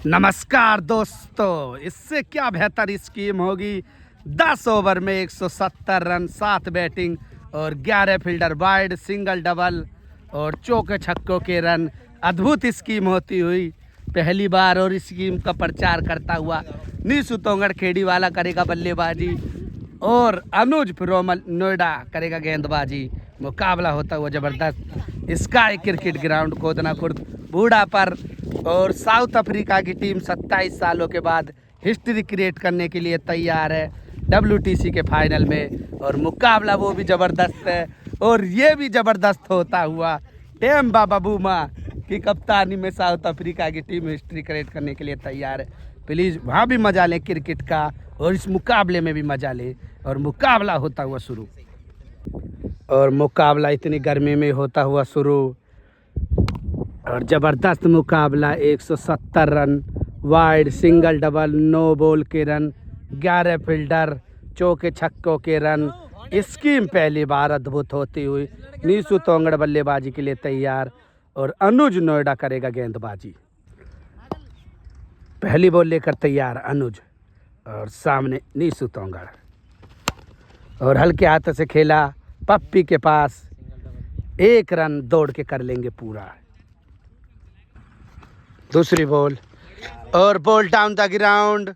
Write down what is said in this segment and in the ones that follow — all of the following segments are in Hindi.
नमस्कार दोस्तों, इससे क्या बेहतर स्कीम होगी। 10 ओवर में 170 रन, 7 बैटिंग और 11 फील्डर वाइड, सिंगल डबल और चौके छक्कों के रन। अद्भुत स्कीम होती हुई पहली बार और इस स्कीम का प्रचार करता हुआ नीसू तोंगड़ खेड़ी वाला करेगा बल्लेबाजी और अनुज फिरोमल नोएडा करेगा गेंदबाजी। मुकाबला होता हुआ जबरदस्त स्काई क्रिकेट ग्राउंड कोदना खुर्द बूढ़ा पर। और साउथ अफ्रीका की टीम 27 सालों के बाद हिस्ट्री क्रिएट करने के लिए तैयार है WTC के फाइनल में। और मुकाबला वो भी ज़बरदस्त है और ये भी ज़बरदस्त होता हुआ टेम्बा बाबूमा की कप्तानी में साउथ अफ्रीका की टीम हिस्ट्री क्रिएट करने के लिए तैयार है। प्लीज़ वहाँ भी मजा लें क्रिकेट का और इस मुकाबले में भी मजा लें। और मुकाबला होता हुआ शुरू, और मुकाबला इतनी गर्मी में होता हुआ शुरू और ज़बरदस्त मुकाबला। 170 run wide, single double, 9 ball के रन, 11 फील्डर, चौके छक्कों के रन। स्कीम पहली बार अद्भुत होती हुई नीसू तोंगड़ बल्लेबाजी के लिए तैयार और अनुज नोएडा करेगा गेंदबाजी। पहली बॉल लेकर तैयार अनुज और सामने नीसू तोंगड़ और हल्के हाथ से खेला पप्पी के पास। 1 रन दौड़ के कर लेंगे पूरा। दूसरी बॉल और ball down the ground.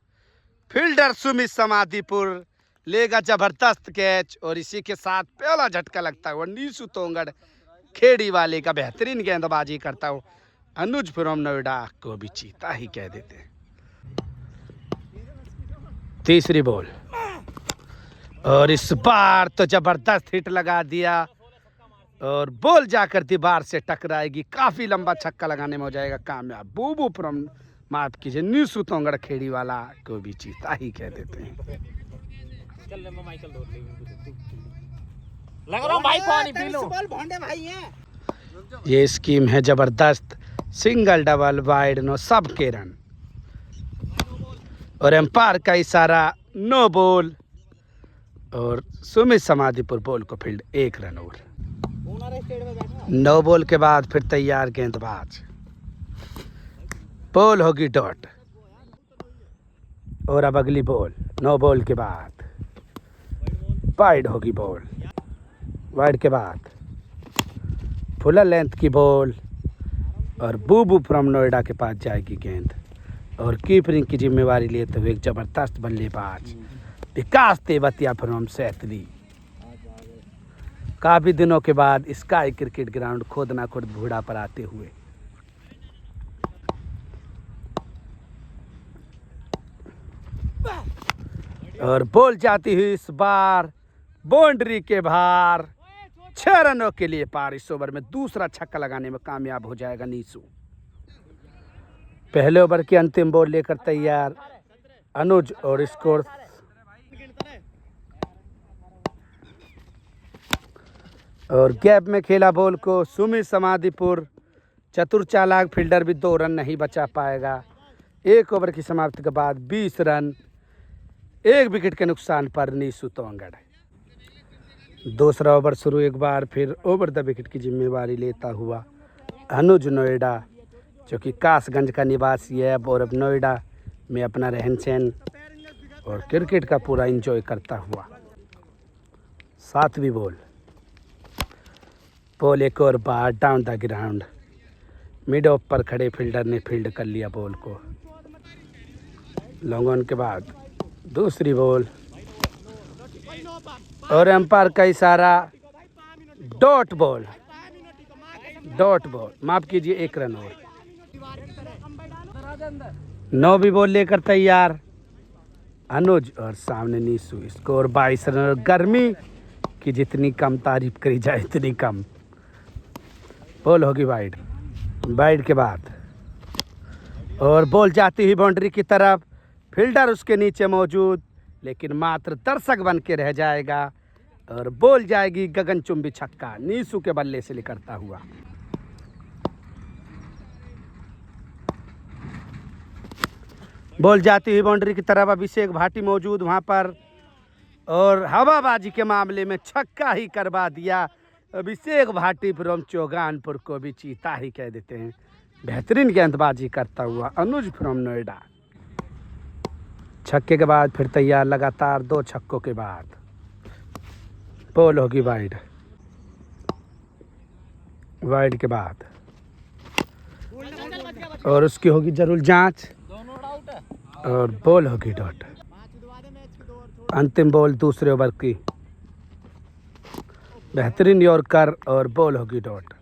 Fielder Sumit Samadhipur लेगा जबरदस्त कैच और इसी के साथ पहला झटका लगता हुआ नीसू तोंगड़ खेड़ी वाले का बेहतरीन गेंदबाजी करता हूँ अनुज फ्रॉम नोएडा को भी चीता ही कह देते हैं। तीसरी बॉल और इस बार तो जबरदस्त हिट लगा दिया और बॉल जाकर दीवार से टकराएगी। काफी लंबा छक्का लगाने में हो जाएगा कामयाब। बूबू फ्रॉम माफ कीजिए नीसू तोंगड़ खेड़ी वाला को भी चीता ही कह देते हैं। ये स्कीम है जबरदस्त, सिंगल डबल वाइड, नो सब के रन और एम्पायर का इशारा, नो बॉल और सुमित समाधिपुर बॉल को फील्ड 1 रन और 9 बॉल के बाद फिर तैयार गेंदबाज। बॉल होगी डॉट और अब अगली बॉल 9 बॉल के बाद वाइड होगी बॉल। वाइड के बाद फुल लेंथ की बॉल और बूबू फ्रॉम नोएडा के पास जाएगी गेंद और कीपरिंग की जिम्मेवारी लेते हुए एक जबरदस्त बल्लेबाज विकास तेवतिया फ्रॉम सैतली। काफी दिनों के बाद स्काई क्रिकेट ग्राउंड खोदना खुर्द बूढ़ा पर आते हुए। और बॉल जाती हुई इस बार बाउंड्री के बाहर, 6 रनों के लिए पार। इस ओवर में दूसरा छक्का लगाने में कामयाब हो जाएगा नीसू। पहले ओवर की अंतिम बॉल लेकर तैयार अनुज और स्कोर और गैप में खेला बॉल को सुमित समाधिपुर। चतुर चालाक फील्डर भी 2 रन नहीं बचा पाएगा। 1 ओवर की समाप्ति के बाद 20 रन, 1 विकेट के नुकसान पर नीसू तोंगड़। दूसरा ओवर शुरू, एक बार फिर ओवर द विकेट की जिम्मेवारी लेता हुआ अनुज नोएडा, जो कि कासगंज का निवासी है और अब नोएडा में अपना रहन सहन और क्रिकेट का पूरा एंजॉय करता हुआ। 7वीं बॉल एक और बार down the ground. Mid off पर खड़े फील्डर ने फील्ड कर लिया बॉल को। लॉन्ग ऑन के बाद दूसरी बॉल और एम्पायर का इशारा, डॉट बॉल। डॉट बॉल माफ कीजिए, 1 रन और 9वीं बॉल लेकर तैयार अनुज और सामने नीसू। स्कोर 22 रन और गर्मी की जितनी कम तारीफ करी जाए इतनी कम। बॉल होगी वाइड। वाइड के बाद और बॉल जाती हुई बाउंड्री की तरफ। फील्डर उसके नीचे मौजूद लेकिन मात्र दर्शक बन के रह जाएगा और बॉल जाएगी गगनचुंबी छक्का नीसू के बल्ले से निकलता हुआ। बॉल जाती हुई बाउंड्री की तरफ। अभिषेक भाटी मौजूद वहां पर और हवाबाजी के मामले में छक्का ही करवा दिया। अभिषेक भाटी फ्रॉम चौगानपुर को भी चीता ही कह देते हैं। बेहतरीन गेंदबाजी करता हुआ अनुज फ्रॉम नोएडा। छक्के के बाद फिर तैयार, लगातार 2 छक्कों के बाद बॉल होगी वाइड। वाइड के बाद और उसकी होगी जरूर जांच और बॉल होगी डॉट। अंतिम बॉल दूसरे ओवर की, बेहतरीन यॉर्कर और बॉल होगी डॉट।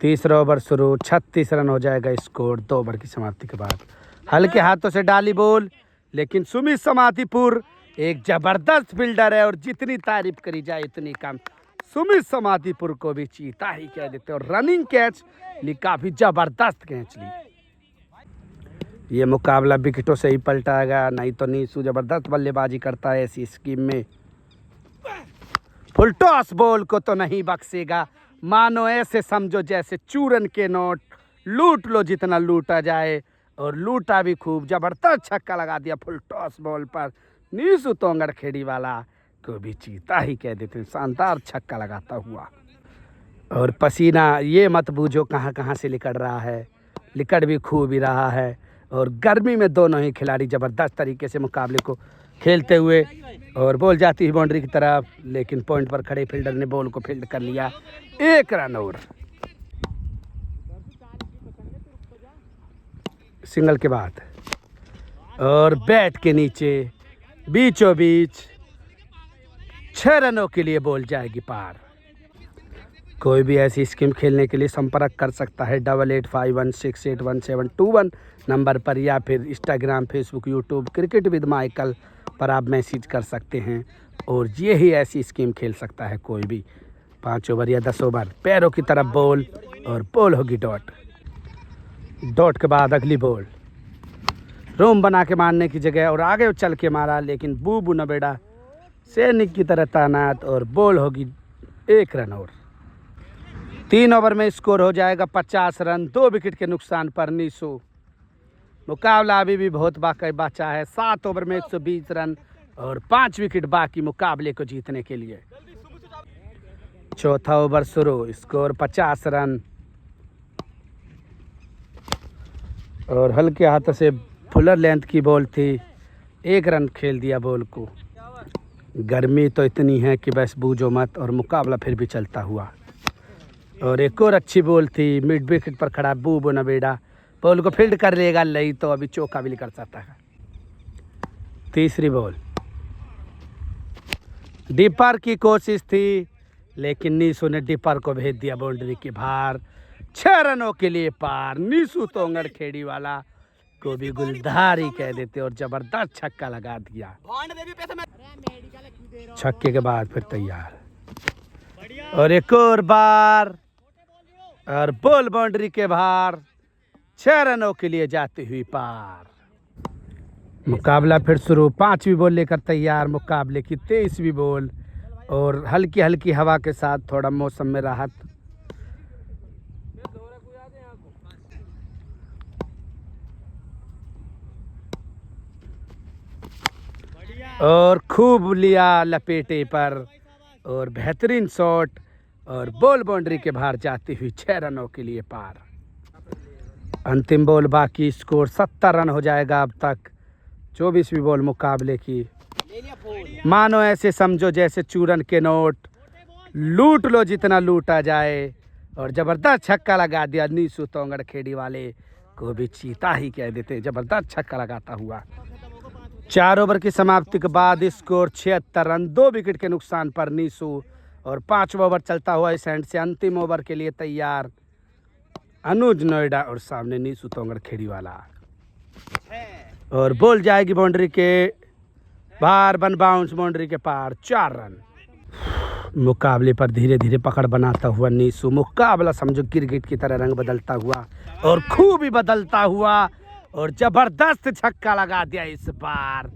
तीसरा ओवर शुरू, 36 रन हो जाएगा स्कोर 2 ओवर की समाप्ति के बाद। हल्के हाथों से डाली बॉल, लेकिन सुमित समातिपुर एक जबरदस्त फील्डर है और जितनी तारीफ करी जाए उतनी कम। सुमित समातिपुर को भी चीता ही कह देते और रनिंग कैच ली, काफी जबरदस्त कैच ली। ये मुकाबला विकेटों से ही पलटाएगा, नहीं तो नीसू जबरदस्त बल्लेबाजी करता है ऐसी स्कीम में। फुल टॉस बॉल को तो नहीं बख्शेगा, मानो ऐसे समझो जैसे चूरन के नोट, लूट लो जितना लूटा जाए, और लूटा भी खूब। जबरदस्त छक्का लगा दिया फुल टॉस बॉल पर। नीसू तोंगड़ खेड़ी वाला को भी चीता ही कह देते हैं, शानदार छक्का लगाता हुआ। और पसीना ये मत बूझो कहाँ कहाँ से लिकड़ रहा है, लिकड़ भी खूब ही रहा है। और गर्मी में दोनों ही खिलाड़ी ज़बरदस्त तरीके से मुकाबले को खेलते हुए, और बॉल जाती है बाउंड्री की तरफ, लेकिन पॉइंट पर खड़े फील्डर ने बॉल को फील्ड कर लिया। 1 रन और सिंगल के बाद, और बैट के नीचे बीचों बीच 6 रनों के लिए बॉल जाएगी पार। कोई भी ऐसी स्कीम खेलने के लिए संपर्क कर सकता है 8851681721 नंबर पर, या फिर Instagram, Facebook, YouTube cricket with Michael पर आप मैसेज कर सकते हैं, और ये ही ऐसी स्कीम खेल सकता है कोई भी। 5 ओवर या 10 ओवर, पैरों की तरफ बॉल और बॉल होगी डॉट। डॉट के बाद अगली बॉल, रोम बना के मारने की जगह और आगे चल के मारा, लेकिन बूबू नवेड़ा सैनिक की तरह तैनात, और बॉल होगी 1 रन और। 3 ओवर में स्कोर हो जाएगा 50 रन, 2 विकेट के नुकसान पर नीसू। मुकाबला अभी भी बहुत बाकी बचा है। 7 ओवर में 120 रन और 5 विकेट बाकी मुकाबले को जीतने के लिए। चौथा ओवर शुरू, स्कोर 50 रन, और हल्के हाथों से फुलर लेंथ की बॉल थी, 1 रन खेल दिया बॉल को। गर्मी तो इतनी है कि बस बूझो मत, और मुकाबला फिर भी चलता हुआ। और एक और अच्छी बॉल थी, मिड विकेट पर खड़ा बूबू नवेड़ा, बॉल को फील्ड कर लेगा, नहीं तो अभी चौका भी कर सकता है। तीसरी बॉल, डिपर की कोशिश थी, लेकिन नीसू ने डिपर को भेज दिया बाउंड्री के बाहर। 6 रनों के लिए पार। नीसू तोंगड़ खेड़ी वाला को भी गुलधारी कह देते, और जबरदस्त छक्का लगा दिया। छक्के के बाद फिर तैयार, और एक और बार, और बॉल बाउंड्री के बाहर। 6 रनों के लिए जाती हुई पार। मुकाबला फिर शुरू, 5वीं बॉल लेकर तैयार, मुकाबले की 23वीं बॉल, और हल्की हल्की हवा के साथ थोड़ा मौसम में राहत। और खूब लिया लपेटे पर, और बेहतरीन शॉट, और बॉल बाउंड्री के बाहर जाती हुई 6 रनों के लिए पार। अंतिम बॉल बाकी, स्कोर 70 रन हो जाएगा अब तक। 24वीं बॉल मुकाबले की, मानो ऐसे समझो जैसे चूरन के नोट, लूट लो जितना लूटा जाए, और जबरदस्त छक्का लगा दिया नीसू तोंगड़ खेड़ी वाले को भी चीता ही कह देते, जबरदस्त छक्का लगाता हुआ। 4 ओवर की समाप्ति के बाद स्कोर 76 रन, 2 विकेट के नुकसान पर नीसू, और 5वां ओवर चलता हुआ इस एंड से। अंतिम ओवर के लिए तैयार अनुज नोएडा, और सामने नीसू तोंगड़ खेड़ी वाला, और बॉल जाएगी बाउंड्री के बाहर, 1 बाउंस बाउंड्री के पार। 4 रन। मुकाबले पर धीरे धीरे पकड़ बनाता हुआ नीसू, मुकाबला समझो क्रिकेट की तरह रंग बदलता हुआ, और खूब ही बदलता हुआ, और जबरदस्त छक्का लगा दिया इस बार।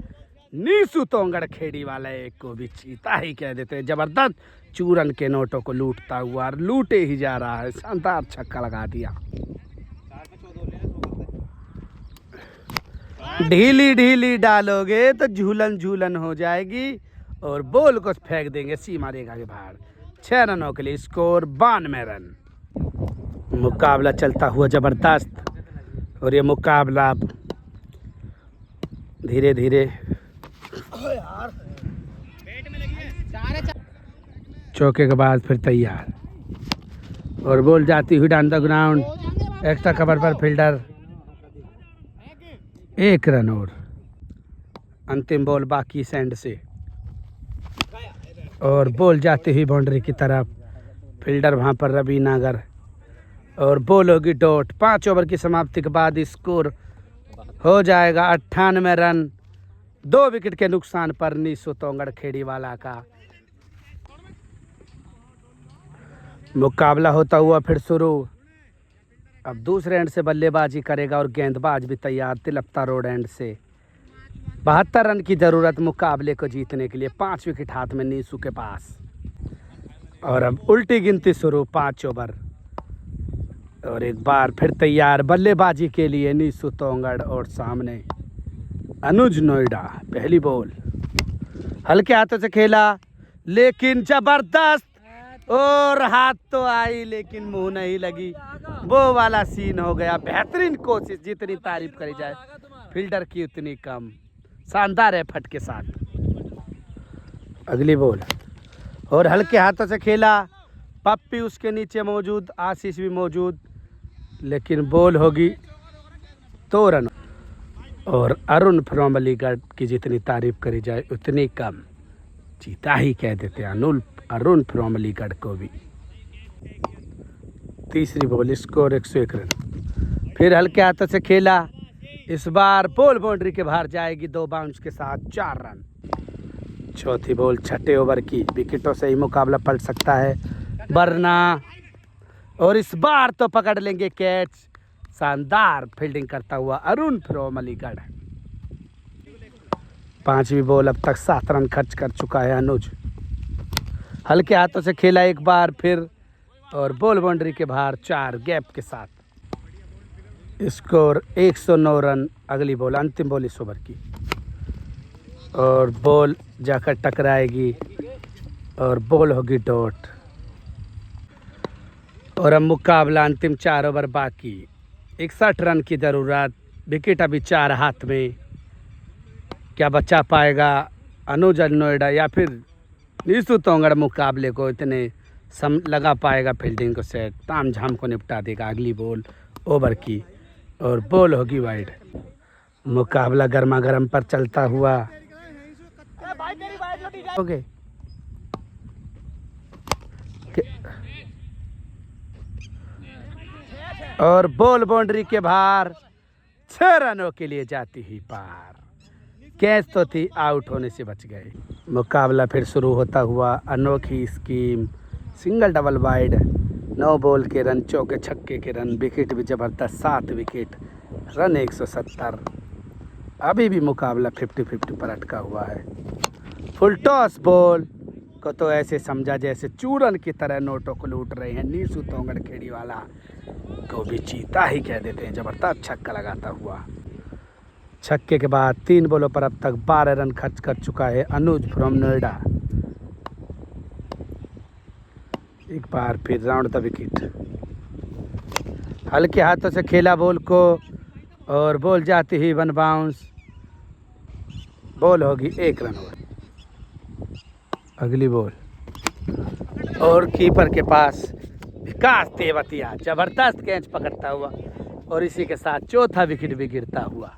नीसू तोंगड़ खेड़ी वाले को भी चीता ही कह देते हैं, जबरदस्त चूरन के नोटों को लूटता हुआ, लूटे ही जा रहा है, शानदार छक्का लगा दिया। ढीली ढीली डालोगे तो झूलन झूलन हो जाएगी, और बॉल को फेंक देंगे सीमा रेखा के बाहर। 6 रनों के लिए स्कोर 92 रन। मुकाबला चलता हुआ ज़बरदस्त, और ये मुकाबला अब धीरे धीरे चौके के बाद फिर तैयार, और बॉल जाती हुई down the ground. Extra cover पर फील्डर, 1 रन और अंतिम बॉल बाकी सेंड से, और बॉल जाती हुई बाउंड्री की तरफ। फील्डर वहां पर रवि नागर, और बॉल होगी डॉट। 5 ओवर की समाप्ति के बाद स्कोर हो जाएगा 98 रन, 2 विकेट के नुकसान पर नीसू तोंगड़ खेड़ीवाला का। मुकाबला होता हुआ फिर शुरू। अब दूसरे एंड से बल्लेबाजी करेगा और गेंदबाज भी तैयार तिलपता रोड एंड से। 72 रन की ज़रूरत मुकाबले को जीतने के लिए। 5 विकेट हाथ में नीसू के पास, और अब उल्टी गिनती शुरू। 5 ओवर, और एक बार फिर तैयार बल्लेबाजी के लिए नीसू तोंगड़, और सामने अनुज नोएडा। पहली बॉल हल्के हाथों से खेला, लेकिन जबरदस्त, और हाथ तो आई लेकिन मुंह नहीं लगी। वो वाला सीन हो गया। बेहतरीन कोशिश, जितनी तारीफ करी जाए फील्डर की उतनी कम। शानदार एफर्ट के साथ अगली बॉल, और हल्के हाथों से खेला। पप्पी उसके नीचे मौजूद, आशीष भी मौजूद, लेकिन बॉल होगी 2 रन। और अरुण फ्रॉम अलीगढ़ की जितनी तारीफ करी जाए उतनी कम। जीता ही कह देते हैं अरुण फ्रॉम अलीगढ़ को भी। तीसरी बॉल, स्कोर 101 रन। फिर हल्के हाथों से खेला। इस बार बॉल बाउंड्री के बाहर जाएगी 2 बाउंस के साथ, 4 रन। चौथी बॉल, छठे ओवर की। विकेटों से ही मुकाबला पलट सकता है वरना, और इस बार तो पकड़ लेंगे कैच। शानदार फील्डिंग करता हुआ अरुण फ्रॉम अलीगढ़। 5वीं बॉल, अब तक 7 रन खर्च कर चुका है अनुज। हल्के हाथों से खेला एक बार फिर, और बॉल बाउंड्री के बाहर 4 गैप के साथ। Score 109 run. अगली बॉल, अंतिम बॉल इस ओवर की, और बॉल जाकर टकराएगी, और बॉल होगी डॉट। और अब मुकाबला अंतिम 4 ओवर बाकी। 61 रन की ज़रूरत। विकेट अभी 4 हाथ में। क्या बचा पाएगा अनुज नोएडा, या फिर नीसू तोंगड़ मुकाबले को इतने लगा पाएगा फील्डिंग को सेट, ताम झाम को निपटा देगा। अगली बॉल ओवर की, और बॉल होगी वाइड। मुकाबला गर्मा गर्म पर चलता हुआ। ओके, और बॉल बाउंड्री के बाहर 6 रनों के लिए जाती ही पार। कैच तो थी, आउट होने से बच गए। मुकाबला फिर शुरू होता हुआ। अनोखी scheme, single double wide, 9 ball के रन, चौके छक्के के रन, विकेट भी ज़बरदस्त, 7 विकेट, रन 170। अभी भी मुकाबला 50-50 पर अटका हुआ है। फुल टॉस बॉल को तो ऐसे समझा जैसे चूरन की तरह नोटों को लूट रहे हैं। नीसू तोंगड़ खेड़ीवाला को भी चीता ही कह देते हैं। ज़बरदस्त छक्का लगाता हुआ। छक्के के बाद 3 बॉलों पर अब तक 12 रन खर्च कर चुका है अनुज फ्रॉम नोएडा। एक बार फिर राउंड द विकेट। हल्के हाथों से खेला बॉल को, और बॉल जाती हुई 1 बाउंस। बॉल होगी 1 रन और। अगली बॉल, और कीपर के पास विकास तेवतिया जबरदस्त कैच पकड़ता हुआ, और इसी के साथ चौथा विकेट भी गिरता हुआ।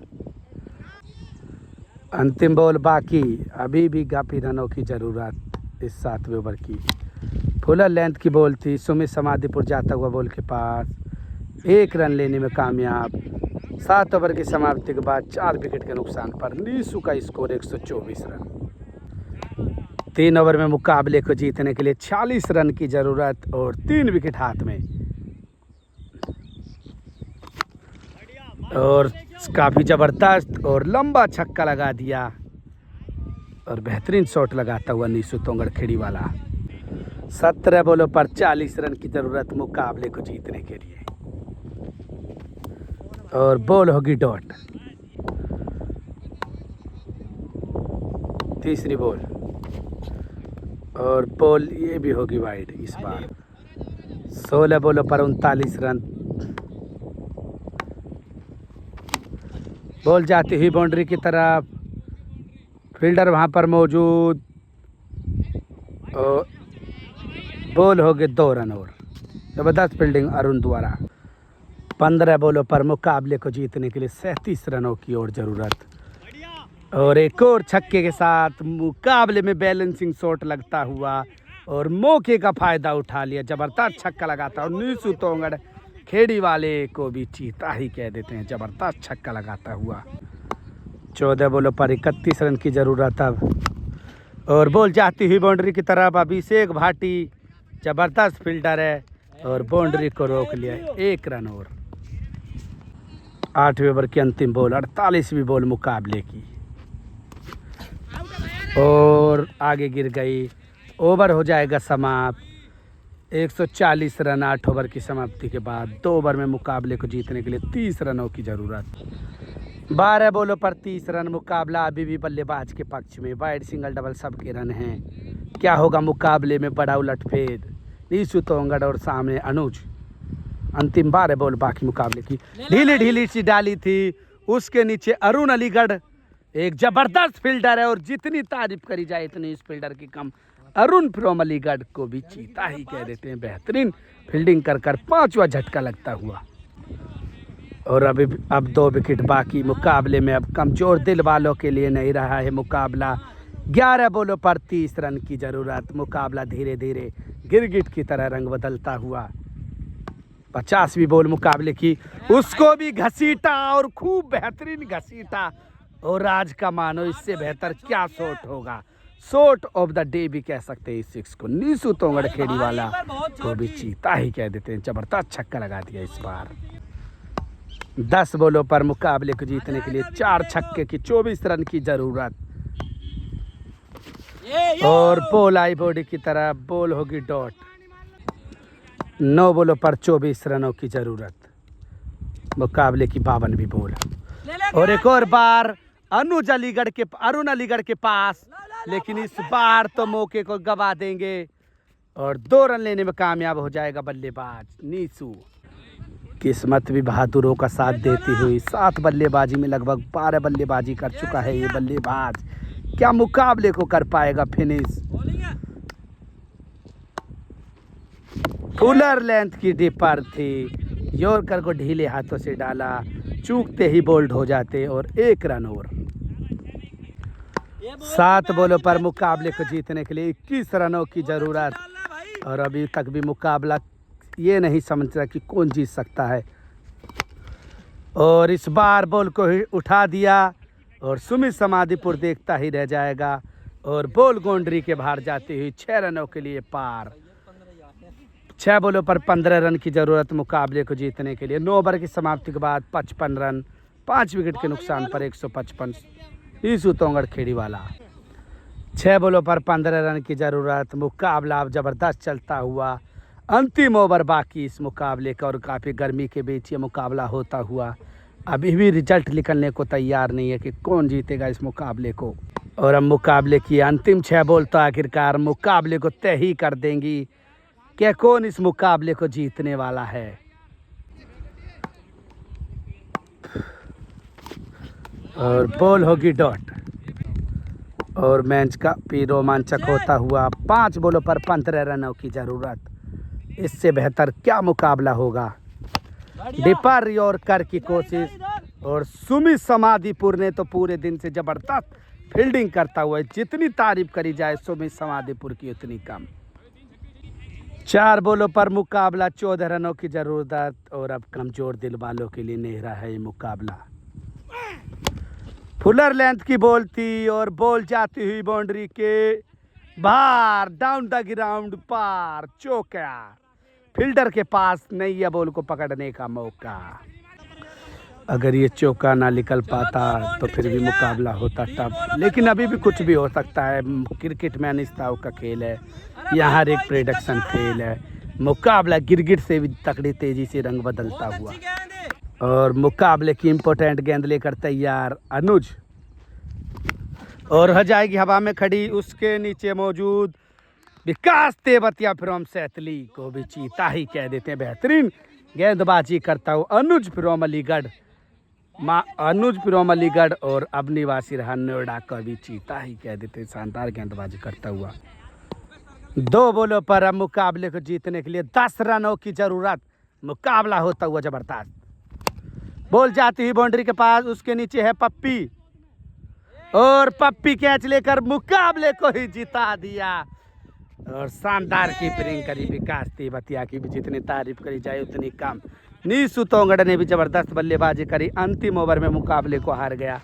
अंतिम बॉल बाकी। अभी भी काफ़ी रनों की ज़रूरत इस 7वें ओवर की। फुलर लेंथ की बॉल थी। सुमित समाधिपुर जाता हुआ बॉल के पास, 1 रन लेने में कामयाब। 7 ओवर की समाप्ति के बाद 4 विकेट के नुकसान पर नीसू का स्कोर 124 रन। 3 ओवर में मुकाबले को जीतने के लिए 46 रन की ज़रूरत, और 3 विकेट हाथ में। और काफ़ी ज़बरदस्त और लंबा छक्का लगा दिया, और बेहतरीन शॉट लगाता हुआ नीसू तोंगड़ खेड़ीवाला। 17 बॉलों पर 40 रन की ज़रूरत मुकाबले को जीतने के लिए, और बॉल होगी डॉट। तीसरी बॉल, और बॉल ये भी होगी वाइड इस बार। 16 बॉलों पर 39 रन। बॉल जाती हुई बाउंड्री की तरफ, फील्डर वहां पर मौजूद और बॉल हो गए 2 रन और। जबरदस्त फील्डिंग अरुण द्वारा। 15 बॉलों पर मुकाबले को जीतने के लिए 37 रनों की और जरूरत। और एक और छक्के के साथ मुकाबले में बैलेंसिंग शॉट लगता हुआ और मौके का फायदा उठा लिया। जबरदस्त छक्का लगाता और नीसू तोंगड़ खेड़ी वाले को भी चीता ही कह देते हैं। जबरदस्त छक्का लगाता हुआ। 14 बॉलों पर 31 रन की जरूरत अब। और बॉल जाती हुई बाउंड्री की तरफ। अभिषेक भाटी जबरदस्त फील्डर है और बाउंड्री को रोक लिया। 1 रन और। 8वें ओवर की अंतिम बॉल, 48वीं बॉल मुकाबले की और आगे गिर गई। ओवर हो जाएगा समाप्त। 140 रन 8 ओवर की समाप्ति के बाद। 2 ओवर में मुकाबले को जीतने के लिए 30 रनों की ज़रूरत। 12 बॉलों पर 30 रन। मुकाबला अभी भी बल्लेबाज के पक्ष में। वाइड सिंगल डबल सबके रन हैं। क्या होगा मुकाबले में? बड़ा उलटफेर। नीसू तोंगड़ और सामने अनुज। अंतिम 12 बॉल बाकी मुकाबले की। ढीली ढीली सी डाली थी। उसके नीचे अरुण अलीगढ़ एक जबरदस्त फील्डर है और जितनी तारीफ करी जाए इतनी इस फील्डर की कम। अरुण फ्रॉम अलीगढ़ को भी चीता ही कह देते हैं। बेहतरीन फील्डिंग कर 5वां झटका लगता हुआ। और अब 2 विकेट बाकी मुकाबले में। अब कमजोर दिल वालों के लिए नहीं रहा है मुकाबला। 11 बॉलों पर 30 रन की जरूरत। मुकाबला धीरे धीरे गिरगिट की तरह रंग बदलता हुआ। 50वीं बॉल मुकाबले की। उसको भी घसीटा और खूब बेहतरीन घसीटा। और आज का मानो इससे बेहतर क्या शॉट होगा। शॉट ऑफ द डे भी कह सकते हैं इस 6 को। नीसू तोंगड़ खेड़ी वाला तो भी चीता ही कह देते हैं। जबरदस्त छक्का लगा दिया इस बार। 10 बॉलों पर मुकाबले को जीतने के लिए 4 छक्के की 24 रन की जरूरत। और बॉल आई बॉडी की तरफ। बॉल होगी डॉट। 9 बॉलों पर 24 रनों की जरूरत। मुकाबले की 52वीं बॉल। और एक और बार अरुण अलीगढ़ के पास, लेकिन इस बार तो मौके को गवा देंगे और 2 रन लेने में कामयाब हो जाएगा बल्लेबाज नीसू। किस्मत भी बहादुरों का साथ देती हुई 7 बल्लेबाजी में लगभग 12 बल्लेबाजी कर चुका है ये बल्लेबाज। क्या मुकाबले को कर पाएगा फिनिश? फुलर लेंथ की डिपर थी। यॉर्कर को ढीले हाथों से डाला। चूकते ही बोल्ड हो जाते और 1 रन और। 7 बॉलों पर मुकाबले को जीतने के लिए 21 रनों की जरूरत। और अभी तक भी मुकाबला ये नहीं समझ रहा कि कौन जीत सकता है। और इस बार बॉल को उठा दिया और सुमित समाधिपुर देखता ही रह जाएगा। और बॉल बाउंड्री के बाहर जाती हुई 6 रनों के लिए पार। 6 बॉलों पर 15 रन की जरूरत मुकाबले को जीतने के लिए। 9 ओवर की समाप्ति के बाद 55 रन। 5 विकेट के नुकसान पर 155। नीसू तोंगड़ खेड़ी वाला। 6 बॉलों पर 15 रन की जरूरत। मुकाबला अब जबरदस्त चलता हुआ। अंतिम ओवर बाकी इस मुकाबले का और काफ़ी गर्मी के बीच ये मुकाबला होता हुआ। अभी भी रिजल्ट निकलने को तैयार नहीं है कि कौन जीतेगा इस मुकाबले को। और अब मुकाबले की अंतिम 6 बॉल तो आखिरकार मुकाबले को तय ही कर देंगी कि कौन इस मुकाबले को जीतने वाला है। और बॉल होगी डॉट। और मैच का भी रोमांचक होता हुआ। 5 बॉलों पर 15 रनों की जरूरत। इससे बेहतर क्या मुकाबला होगा। डिपर यॉर्कर की कोशिश। और सुमित समाधिपुर ने तो पूरे दिन से जबरदस्त फील्डिंग करता हुआ। जितनी तारीफ करी जाए सुमित समाधिपुर की उतनी कम। 4 बॉलों पर मुकाबला 14 रनों की जरूरत। और अब कमजोर दिल वालों के लिए नहीं रहा है ये मुकाबला। फुलर लेंथ की बॉल थी और बॉल जाती हुई बाउंड्री के बाहर डाउन द ग्राउंड पार। चौका। फील्डर के पास नहीं है बॉल को पकड़ने का मौका। अगर ये चौका ना निकल पाता तो फिर भी मुकाबला होता टफ। लेकिन अभी भी कुछ भी हो सकता है। क्रिकेट में अनिश्चितताओं का खेल है। यहाँ हर एक प्रेडिक्शन फेल है। मुकाबला गिरगिट से भी तकड़ी तेजी से रंग बदलता हुआ। और मुकाबले की इम्पोर्टेंट गेंद लेकर तैयार अनुज। और हो जाएगी हवा में खड़ी। उसके नीचे मौजूद विकास तेवतिया फ्रॉम सैतली को भी चीता ही कह देते हैं। बेहतरीन गेंदबाजी करता हुआ अनुज फ्रॉम अलीगढ़, अनुज फ्रॉम अलीगढ़ और अब निवासी रहा नोएडा का भी चीता ही कह देते हैं। शानदार गेंदबाजी करता हुआ 2 बॉलों पर अब मुकाबले को जीतने के लिए 10 रनों की जरूरत। मुकाबला होता हुआ जबरदस्त। बॉल जाती हुई बाउंड्री के पास, उसके नीचे है पप्पी और पप्पी कैच लेकर मुकाबले को ही जिता दिया। और शानदार कीपिंग करी विकास तेवतिया की भी जितनी तारीफ करी जाए उतनी कम। नीसू तोंगड़ ने भी जबरदस्त बल्लेबाजी करी, अंतिम ओवर में मुकाबले को हार गया।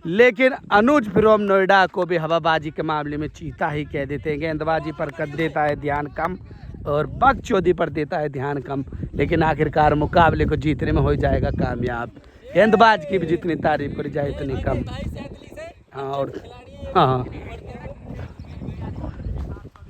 लेकिन अनुज फ्रॉम नोएडा को भी हवाबाजी के मामले में चीता ही कह देते हैं। गेंदबाजी पर कर देता है ध्यान कम और बकचोदी पर देता है ध्यान कम, लेकिन आखिरकार मुकाबले को जीतने में हो जाएगा कामयाब। गेंदबाज की भी जितनी तारीफ करी जाए उतनी कम। हाँ और हाँ